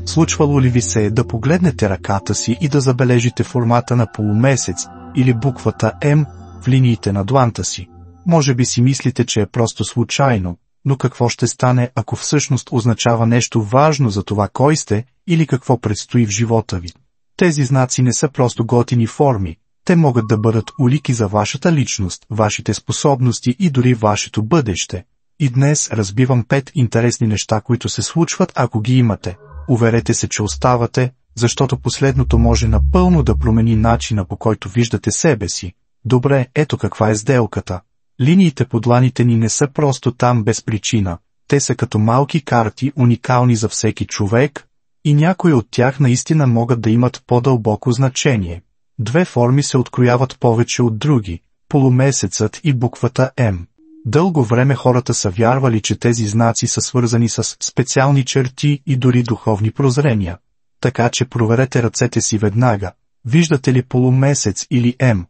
Случвало ли ви се да погледнете ръката си и да забележите формата на полумесец или буквата М в линиите на дланта си? Може би си мислите, че е просто случайно, но какво ще стане, ако всъщност означава нещо важно за това кой сте или какво предстои в живота ви? Тези знаци не са просто готини форми, те могат да бъдат улики за вашата личност, вашите способности и дори вашето бъдеще. И днес разбивам 5 интересни неща, които се случват, ако ги имате. Уверете се, че оставате, защото последното може напълно да промени начина, по който виждате себе си. Добре, ето каква е сделката. Линиите по дланите ни не са просто там без причина. Те са като малки карти, уникални за всеки човек, и някои от тях наистина могат да имат по-дълбоко значение. Две форми се открояват повече от други – полумесецът и буквата М. Дълго време хората са вярвали, че тези знаци са свързани с специални черти и дори духовни прозрения. Така че проверете ръцете си веднага. Виждате ли полумесец или М?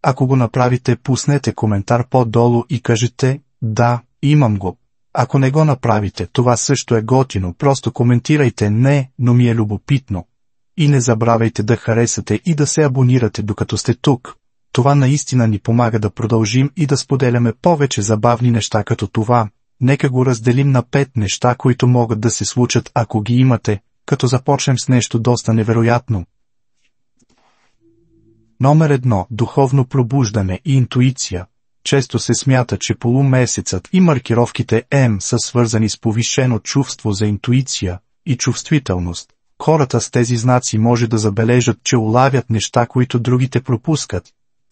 Ако го направите, пуснете коментар по-долу и кажете «Да, имам го». Ако не го направите, това също е готино, просто коментирайте «Не, но ми е любопитно». И не забравяйте да харесате и да се абонирате докато сте тук. Това наистина ни помага да продължим и да споделяме повече забавни неща като това. Нека го разделим на 5 неща, които могат да се случат, ако ги имате, като започнем с нещо доста невероятно. Номер 1. Духовно пробуждане и интуиция. Често се смята, че полумесецът и маркировките М са свързани с повишено чувство за интуиция и чувствителност. Хората с тези знаци може да забележат, че улавят неща, които другите пропускат.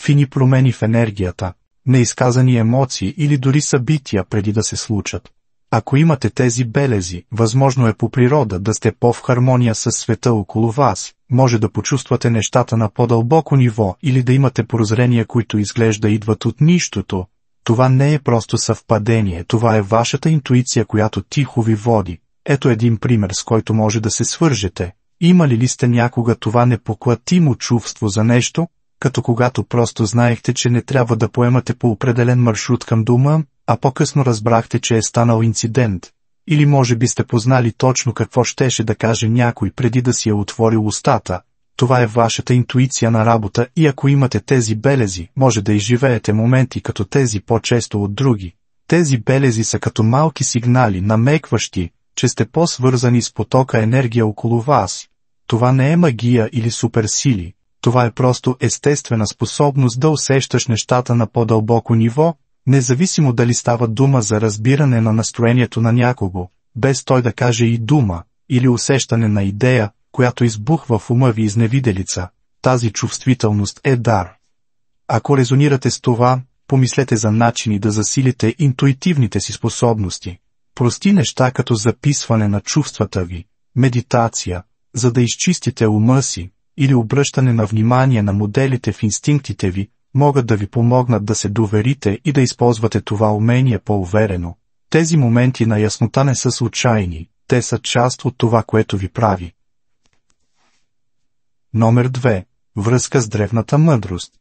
Фини промени в енергията, неизказани емоции или дори събития преди да се случат. Ако имате тези белези, възможно е по природа да сте по-в хармония с света около вас, може да почувствате нещата на по-дълбоко ниво или да имате прозрения, които изглежда идват от нищото. Това не е просто съвпадение, това е вашата интуиция, която тихо ви води. Ето един пример, с който може да се свържете. Имали ли сте някога това непоклатимо чувство за нещо, като когато просто знаехте, че не трябва да поемате по определен маршрут към дома, а по-късно разбрахте, че е станал инцидент? Или може би сте познали точно какво щеше да каже някой преди да си е отворил устата? Това е вашата интуиция на работа и ако имате тези белези, може да изживеете моменти като тези по-често от други. Тези белези са като малки сигнали, намекващи, че сте по-свързани с потока енергия около вас. Това не е магия или суперсили. Това е просто естествена способност да усещаш нещата на по-дълбоко ниво, независимо дали става дума за разбиране на настроението на някого, без той да каже и дума, или усещане на идея, която избухва в ума ви изневиделица. Тази чувствителност е дар. Ако резонирате с това, помислете за начини да засилите интуитивните си способности. Прости неща като записване на чувствата ви, медитация, за да изчистите ума си, или обръщане на внимание на моделите в инстинктите ви, могат да ви помогнат да се доверите и да използвате това умение по-уверено. Тези моменти на яснота не са случайни, те са част от това, което ви прави. Номер 2. Връзка с древната мъдрост.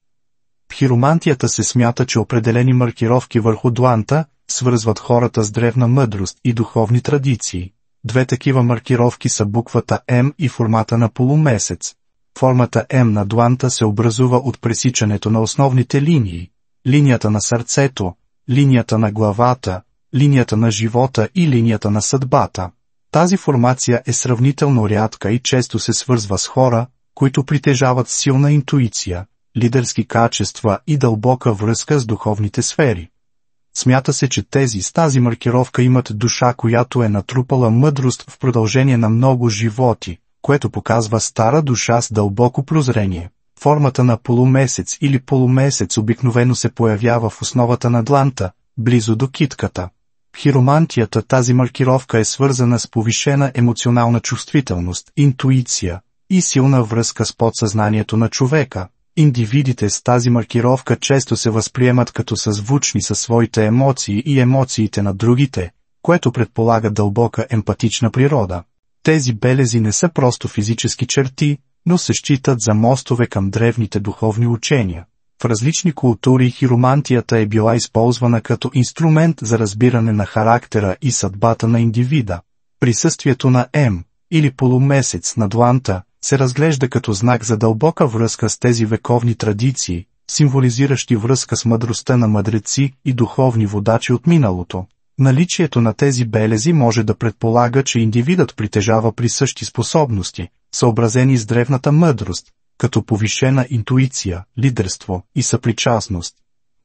В хиромантията се смята, че определени маркировки върху дланта свързват хората с древна мъдрост и духовни традиции. Две такива маркировки са буквата М и формата на полумесец. Формата М на дланта се образува от пресичането на основните линии, линията на сърцето, линията на главата, линията на живота и линията на съдбата. Тази формация е сравнително рядка и често се свързва с хора, които притежават силна интуиция, лидерски качества и дълбока връзка с духовните сфери. Смята се, че тези с тази маркировка имат душа, която е натрупала мъдрост в продължение на много животи, което показва стара душа с дълбоко прозрение. Формата на полумесец или полумесец обикновено се появява в основата на дланта, близо до китката. В хиромантията тази маркировка е свързана с повишена емоционална чувствителност, интуиция и силна връзка с подсъзнанието на човека. Индивидите с тази маркировка често се възприемат като съзвучни със своите емоции и емоциите на другите, което предполага дълбока емпатична природа. Тези белези не са просто физически черти, но се считат за мостове към древните духовни учения. В различни култури хиромантията е била използвана като инструмент за разбиране на характера и съдбата на индивида. Присъствието на М или полумесец на дланта, се разглежда като знак за дълбока връзка с тези вековни традиции, символизиращи връзка с мъдростта на мъдреци и духовни водачи от миналото. Наличието на тези белези може да предполага, че индивидът притежава присъщи способности, съобразени с древната мъдрост, като повишена интуиция, лидерство и съпричастност.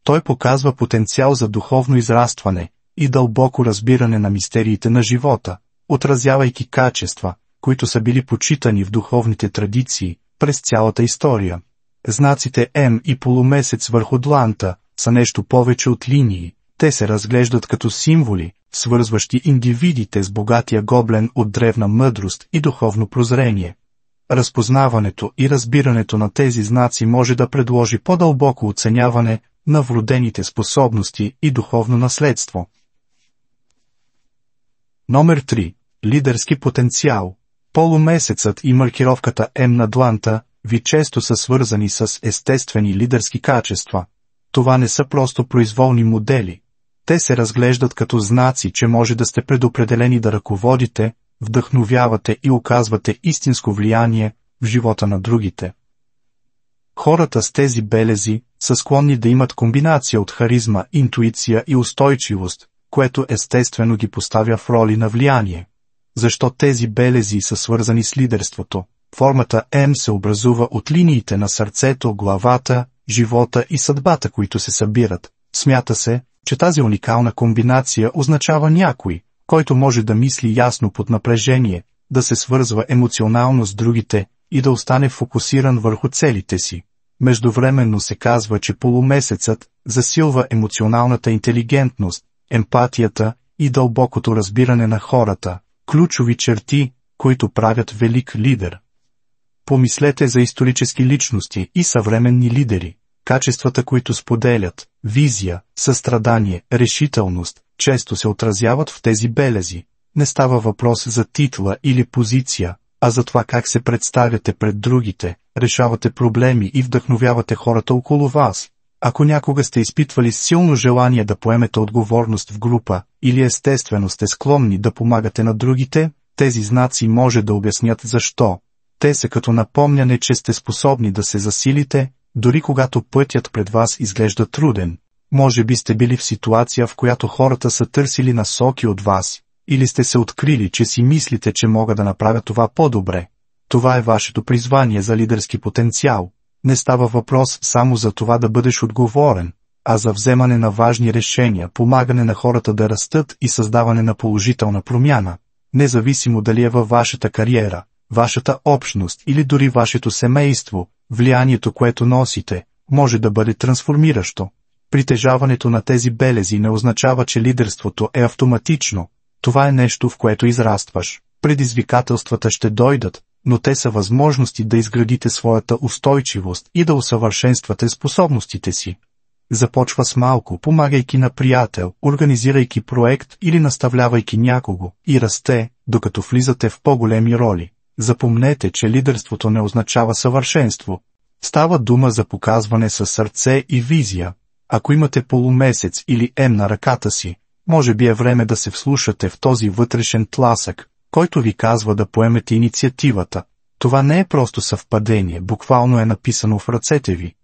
Той показва потенциал за духовно израстване и дълбоко разбиране на мистериите на живота, отразявайки качества, които са били почитани в духовните традиции през цялата история. Знаците М и полумесец върху дланта са нещо повече от линии. Те се разглеждат като символи, свързващи индивидите с богатия гоблен от древна мъдрост и духовно прозрение. Разпознаването и разбирането на тези знаци може да предложи по-дълбоко оценяване на вродените способности и духовно наследство. Номер 3. Лидерски потенциал. Полумесецът и маркировката М на дланта ви често са свързани с естествени лидерски качества. Това не са просто произволни модели. Те се разглеждат като знаци, че може да сте предопределени да ръководите, вдъхновявате и оказвате истинско влияние в живота на другите. Хората с тези белези са склонни да имат комбинация от харизма, интуиция и устойчивост, което естествено ги поставя в роли на влияние. Защо тези белези са свързани с лидерството? Формата М се образува от линиите на сърцето, главата, живота и съдбата, които се събират. Смята се, че тази уникална комбинация означава някой, който може да мисли ясно под напрежение, да се свързва емоционално с другите и да остане фокусиран върху целите си. Междувременно се казва, че полумесецът засилва емоционалната интелигентност, емпатията и дълбокото разбиране на хората, ключови черти, които правят велик лидер. Помислете за исторически личности и съвременни лидери. Качествата, които споделят, визия, състрадание, решителност, често се отразяват в тези белези. Не става въпрос за титла или позиция, а за това как се представяте пред другите, решавате проблеми и вдъхновявате хората около вас. Ако някога сте изпитвали силно желание да поемете отговорност в група, или естествено сте склонни да помагате на другите, тези знаци може да обяснят защо. Те са като напомняне, че сте способни да се засилите, дори когато пътят пред вас изглежда труден. Може би сте били в ситуация, в която хората са търсили насоки от вас, или сте се открили, че си мислите, че мога да направя това по-добре. Това е вашето призвание за лидерски потенциал. Не става въпрос само за това да бъдеш отговорен, а за вземане на важни решения, помагане на хората да растат и създаване на положителна промяна. Независимо дали е във вашата кариера, вашата общност или дори вашето семейство, влиянието, което носите, може да бъде трансформиращо. Притежаването на тези белези не означава, че лидерството е автоматично. Това е нещо, в което израстваш. Предизвикателствата ще дойдат, но те са възможности да изградите своята устойчивост и да усъвършенствате способностите си. Започва с малко, помагайки на приятел, организирайки проект или наставлявайки някого, и расте, докато влизате в по-големи роли. Запомнете, че лидерството не означава съвършенство. Става дума за показване със сърце и визия. Ако имате полумесец или М на ръката си, може би е време да се вслушате в този вътрешен тласък, който ви казва да поемете инициативата. Това не е просто съвпадение, буквално е написано в ръцете ви.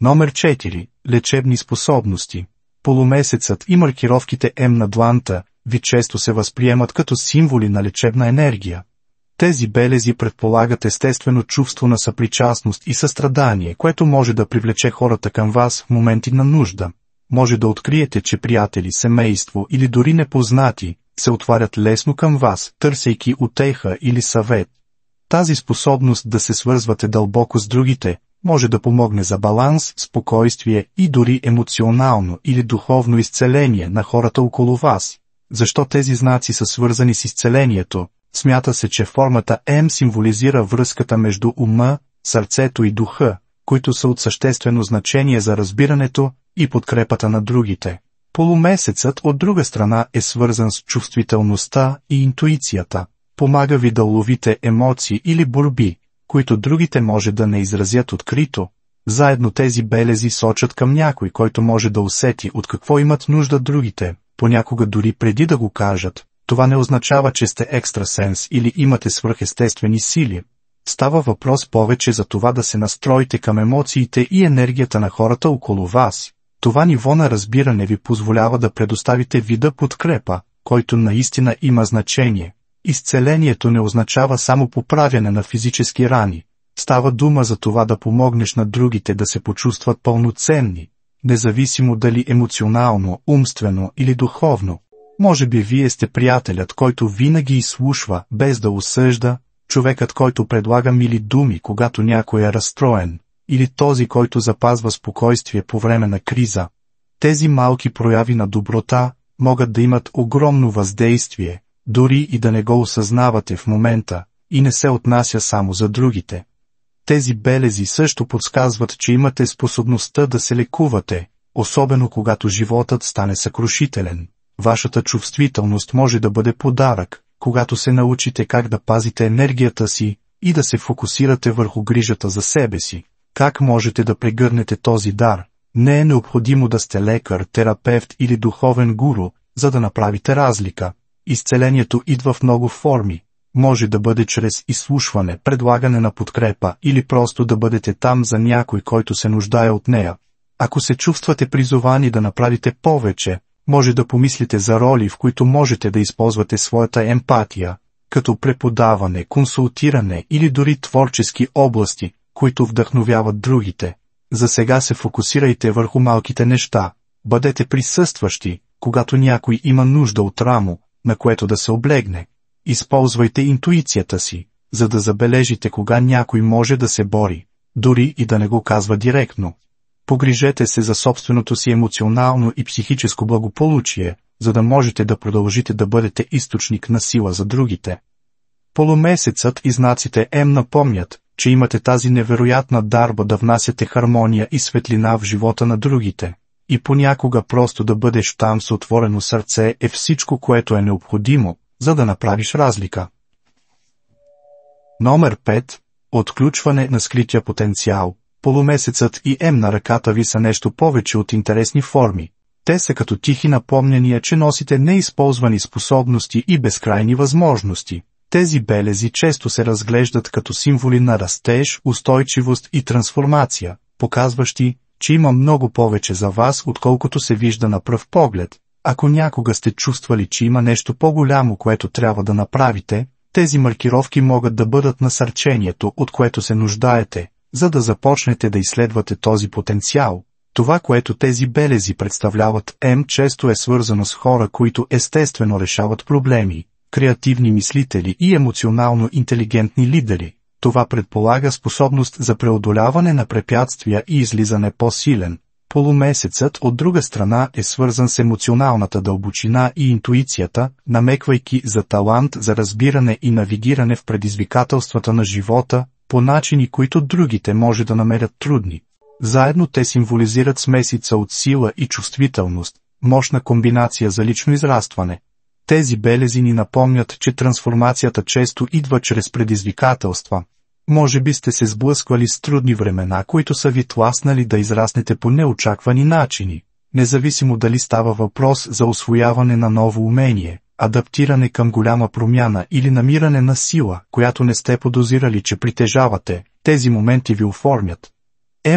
Номер 4. Лечебни способности. Полумесецът и маркировките М на дланта ви често се възприемат като символи на лечебна енергия. Тези белези предполагат естествено чувство на съпричастност и състрадание, което може да привлече хората към вас в моменти на нужда. Може да откриете, че приятели, семейство или дори непознати се отварят лесно към вас, търсейки утеха или съвет. Тази способност да се свързвате дълбоко с другите може да помогне за баланс, спокойствие и дори емоционално или духовно изцеление на хората около вас. Защо тези знаци са свързани с изцелението? Смята се, че формата М символизира връзката между ума, сърцето и духа, които са от съществено значение за разбирането и подкрепата на другите. Полумесецът от друга страна е свързан с чувствителността и интуицията. Помага ви да уловите емоции или борби, които другите може да не изразят открито. Заедно тези белези сочат към някой, който може да усети от какво имат нужда другите, понякога дори преди да го кажат. Това не означава, че сте екстрасенс или имате свръхестествени сили. Става въпрос повече за това да се настроите към емоциите и енергията на хората около вас. Това ниво на разбиране ви позволява да предоставите вида подкрепа, който наистина има значение. Изцелението не означава само поправяне на физически рани. Става дума за това да помогнеш на другите да се почувстват пълноценни, независимо дали емоционално, умствено или духовно. Може би вие сте приятелят, който винаги изслушва, без да осъжда, човекът, който предлага мили думи, когато някой е разстроен, или този, който запазва спокойствие по време на криза. Тези малки прояви на доброта могат да имат огромно въздействие, дори и да не го осъзнавате в момента, и не се отнася само за другите. Тези белези също подсказват, че имате способността да се лекувате, особено когато животът стане съкрушителен. Вашата чувствителност може да бъде подарък, когато се научите как да пазите енергията си и да се фокусирате върху грижата за себе си. Как можете да прегърнете този дар? Не е необходимо да сте лекар, терапевт или духовен гуру, за да направите разлика. Изцелението идва в много форми. Може да бъде чрез изслушване, предлагане на подкрепа или просто да бъдете там за някой, който се нуждае от нея. Ако се чувствате призовани да направите повече, може да помислите за роли, в които можете да използвате своята емпатия, като преподаване, консултиране или дори творчески области, които вдъхновяват другите. За сега се фокусирайте върху малките неща. Бъдете присъстващи, когато някой има нужда от рамо, на което да се облегне. Използвайте интуицията си, за да забележите кога някой може да се бори, дори и да не го казва директно. Погрижете се за собственото си емоционално и психическо благополучие, за да можете да продължите да бъдете източник на сила за другите. Полумесецът и знаците М напомнят, че имате тази невероятна дарба да внасяте хармония и светлина в живота на другите. И понякога просто да бъдеш там с отворено сърце е всичко, което е необходимо, за да направиш разлика. Номер 5. Отключване на скрития потенциал. Полумесецът и М на ръката ви са нещо повече от интересни форми. Те са като тихи напомняния, че носите неизползвани способности и безкрайни възможности. Тези белези често се разглеждат като символи на растеж, устойчивост и трансформация, показващи, че има много повече за вас, отколкото се вижда на пръв поглед. Ако някога сте чувствали, че има нещо по-голямо, което трябва да направите, тези маркировки могат да бъдат насърчението, от което се нуждаете, за да започнете да изследвате този потенциал. Това, което тези белези представляват, често е свързано с хора, които естествено решават проблеми, креативни мислители и емоционално интелигентни лидери. Това предполага способност за преодоляване на препятствия и излизане по-силен. Полумесецът, от друга страна, е свързан с емоционалната дълбочина и интуицията, намеквайки за талант за разбиране и навигиране в предизвикателствата на живота, по начини, които другите може да намерят трудни. Заедно те символизират смесица от сила и чувствителност, мощна комбинация за лично израстване. Тези белези ни напомнят, че трансформацията често идва чрез предизвикателства. Може би сте се сблъсквали с трудни времена, които са ви тласнали да израснете по неочаквани начини. Независимо дали става въпрос за усвояване на ново умение, адаптиране към голяма промяна или намиране на сила, която не сте подозирали, че притежавате, тези моменти ви оформят.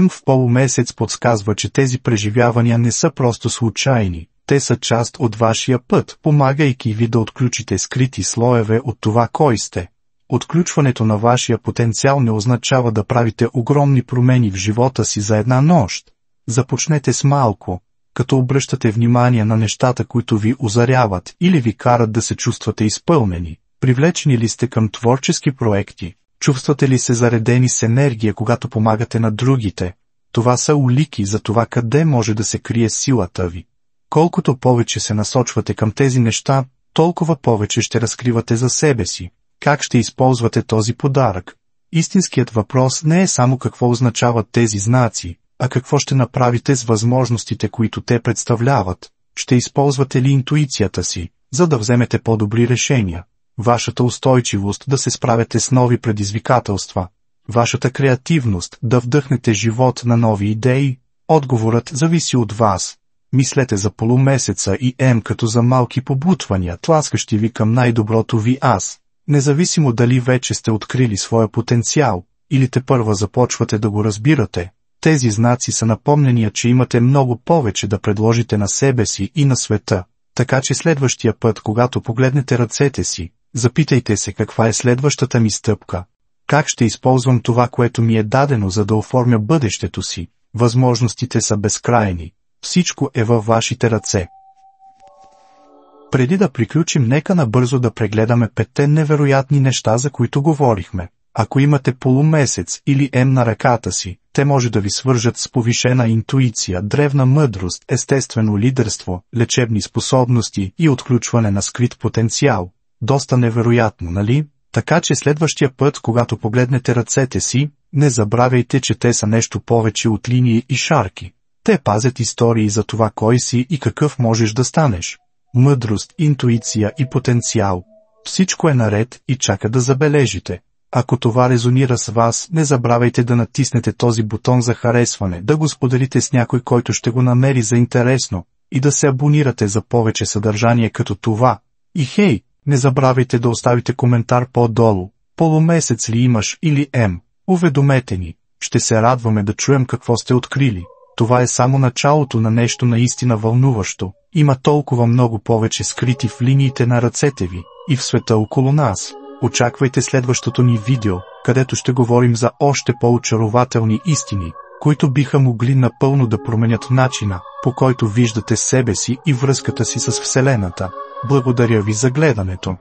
В полумесец подсказва, че тези преживявания не са просто случайни, те са част от вашия път, помагайки ви да отключите скрити слоеве от това кой сте. Отключването на вашия потенциал не означава да правите огромни промени в живота си за една нощ. Започнете с малко, като обръщате внимание на нещата, които ви озаряват или ви карат да се чувствате изпълнени. Привлечени ли сте към творчески проекти? Чувствате ли се заредени с енергия, когато помагате на другите? Това са улики за това къде може да се крие силата ви. Колкото повече се насочвате към тези неща, толкова повече ще разкривате за себе си. Как ще използвате този подарък? Истинският въпрос не е само какво означават тези знаци, а какво ще направите с възможностите, които те представляват. Ще използвате ли интуицията си, за да вземете по-добри решения? Вашата устойчивост да се справяте с нови предизвикателства? Вашата креативност да вдъхнете живот на нови идеи? Отговорът зависи от вас. Мислете за полумесеца и М като за малки побутвания, тласкащи ви към най-доброто ви аз. Независимо дали вече сте открили своя потенциал, или тепърва започвате да го разбирате, тези знаци са напомнения, че имате много повече да предложите на себе си и на света. Така че следващия път, когато погледнете ръцете си, запитайте се каква е следващата ми стъпка. Как ще използвам това, което ми е дадено, за да оформя бъдещето си? Възможностите са безкрайни. Всичко е във вашите ръце. Преди да приключим, нека набързо да прегледаме 5 невероятни неща, за които говорихме. Ако имате полумесец или М на ръката си, те може да ви свържат с повишена интуиция, древна мъдрост, естествено лидерство, лечебни способности и отключване на скрит потенциал. Доста невероятно, нали? Така че следващия път, когато погледнете ръцете си, не забравяйте, че те са нещо повече от линии и шарки. Те пазят истории за това кой си и какъв можеш да станеш. Мъдрост, интуиция и потенциал. Всичко е наред и чака да забележите. Ако това резонира с вас, не забравяйте да натиснете този бутон за харесване, да го споделите с някой, който ще го намери за интересно, и да се абонирате за повече съдържание като това. И хей, не забравяйте да оставите коментар по-долу. Полумесец ли имаш или М? Уведомете ни. Ще се радваме да чуем какво сте открили. Това е само началото на нещо наистина вълнуващо. Има толкова много повече скрити в линиите на ръцете ви и в света около нас. Очаквайте следващото ни видео, където ще говорим за още по-очарователни истини, които биха могли напълно да променят начина, по който виждате себе си и връзката си с Вселената. Благодаря ви за гледането.